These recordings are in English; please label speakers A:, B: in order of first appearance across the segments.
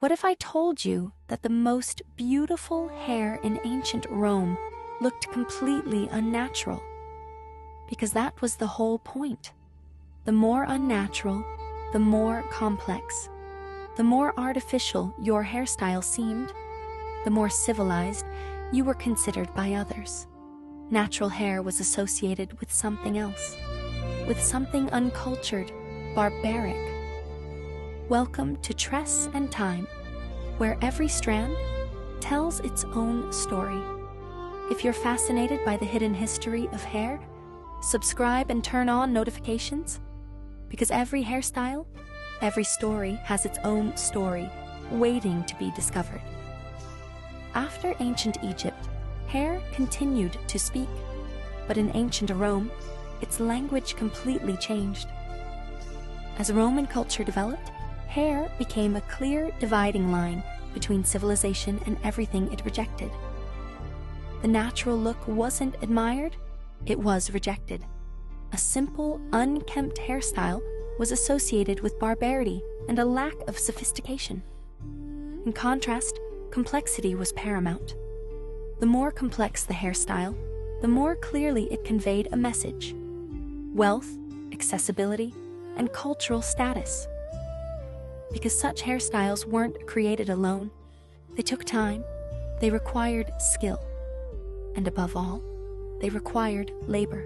A: What if I told you that the most beautiful hair in ancient Rome looked completely unnatural? Because that was the whole point. The more unnatural, the more complex. The more artificial your hairstyle seemed, the more civilized you were considered by others. Natural hair was associated with something else, with something uncultured, barbaric. Welcome to Tress and Time, where every strand tells its own story. If you're fascinated by the hidden history of hair, subscribe and turn on notifications, because every hairstyle, every story has its own story waiting to be discovered. After ancient Egypt, hair continued to speak, but in ancient Rome, its language completely changed. As Roman culture developed, hair became a clear dividing line between civilization and everything it rejected. The natural look wasn't admired, it was rejected. A simple, unkempt hairstyle was associated with barbarity and a lack of sophistication. In contrast, complexity was paramount. The more complex the hairstyle, the more clearly it conveyed a message: wealth, accessibility, and cultural status. Because such hairstyles weren't created alone, they took time, they required skill, and above all, they required labor.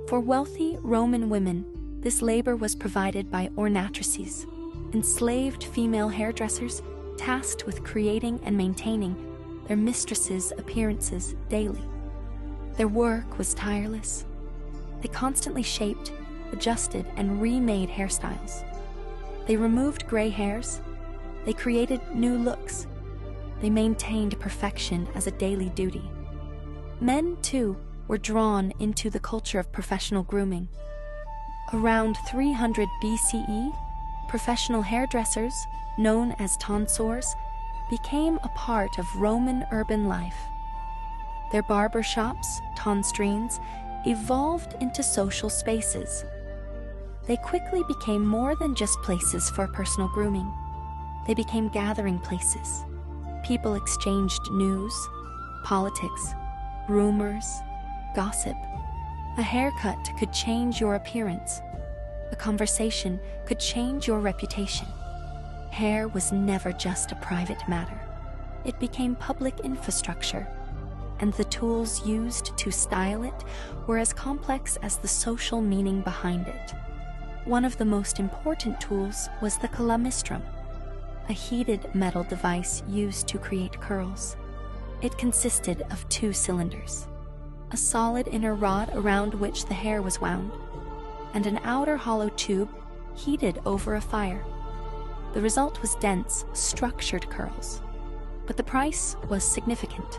A: For wealthy Roman women, this labor was provided by ornithrixes, enslaved female hairdressers tasked with creating and maintaining their mistresses' appearances daily. Their work was tireless. They constantly shaped, adjusted, and remade hairstyles. They removed gray hairs. They created new looks. They maintained perfection as a daily duty. Men, too, were drawn into the culture of professional grooming. Around 300 BCE, professional hairdressers, known as tonsors, became a part of Roman urban life. Their barber shops, tonstres, evolved into social spaces. They quickly became more than just places for personal grooming. They became gathering places. People exchanged news, politics, rumors, gossip. A haircut could change your appearance. A conversation could change your reputation. Hair was never just a private matter. It became public infrastructure, and the tools used to style it were as complex as the social meaning behind it. One of the most important tools was the calamistrum, a heated metal device used to create curls. It consisted of 2 cylinders, a solid inner rod around which the hair was wound, and an outer hollow tube heated over a fire. The result was dense, structured curls, but the price was significant.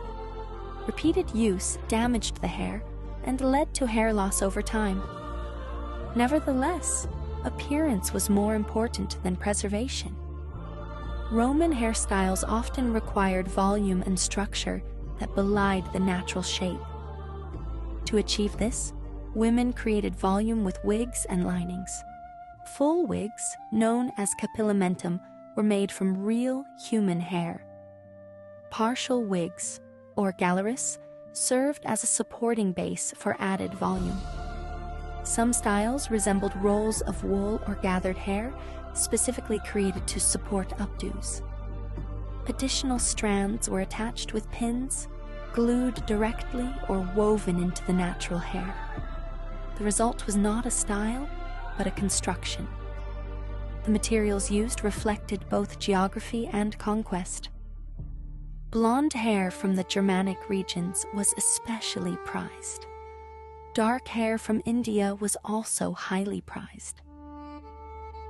A: Repeated use damaged the hair and led to hair loss over time. Nevertheless, appearance was more important than preservation. Roman hairstyles often required volume and structure that belied the natural shape. To achieve this, women created volume with wigs and linings. Full wigs, known as capillamentum, were made from real human hair. Partial wigs, or galleries, served as a supporting base for added volume. Some styles resembled rolls of wool or gathered hair, specifically created to support updos. Additional strands were attached with pins, glued directly or woven into the natural hair. The result was not a style, but a construction. The materials used reflected both geography and conquest. Blonde hair from the Germanic regions was especially prized. Dark hair from India was also highly prized.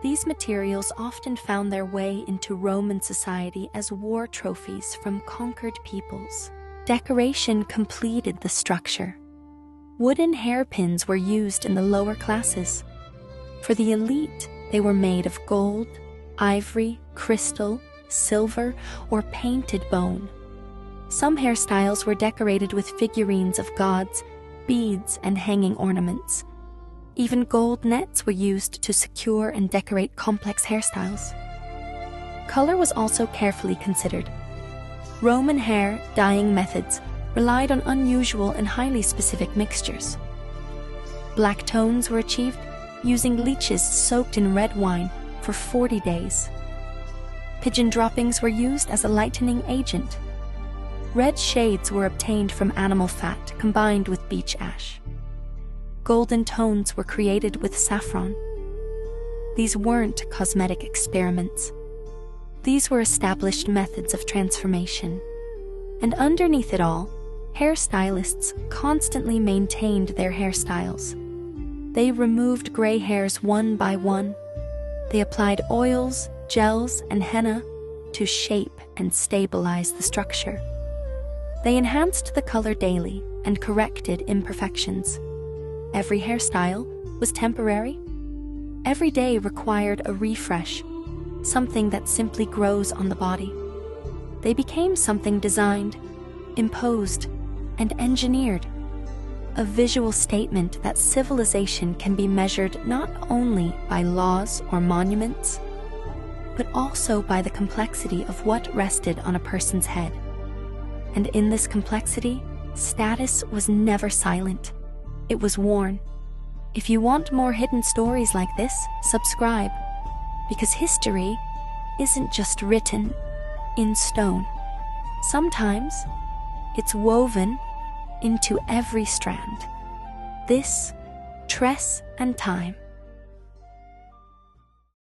A: These materials often found their way into Roman society as war trophies from conquered peoples. Decoration completed the structure. Wooden hairpins were used in the lower classes. For the elite, they were made of gold, ivory, crystal, silver, or painted bone. Some hairstyles were decorated with figurines of gods, beads, and hanging ornaments. Even gold nets were used to secure and decorate complex hairstyles. Color was also carefully considered. Roman hair dyeing methods relied on unusual and highly specific mixtures. Black tones were achieved using leeches soaked in red wine for 40 days. Pigeon droppings were used as a lightening agent. Red shades were obtained from animal fat combined with beech ash. Golden tones were created with saffron. These weren't cosmetic experiments. These were established methods of transformation. And underneath it all, hairstylists constantly maintained their hairstyles. They removed gray hairs one by one. They applied oils, gels, and henna to shape and stabilize the structure. They enhanced the color daily and corrected imperfections. Every hairstyle was temporary. Every day required a refresh, something that simply grows on the body. They became something designed, imposed, and engineered. A visual statement that civilization can be measured not only by laws or monuments, but also by the complexity of what rested on a person's head. And in this complexity, status was never silent. It was worn. If you want more hidden stories like this, subscribe, because history isn't just written in stone. Sometimes it's woven into every strand. This, Tress and Time.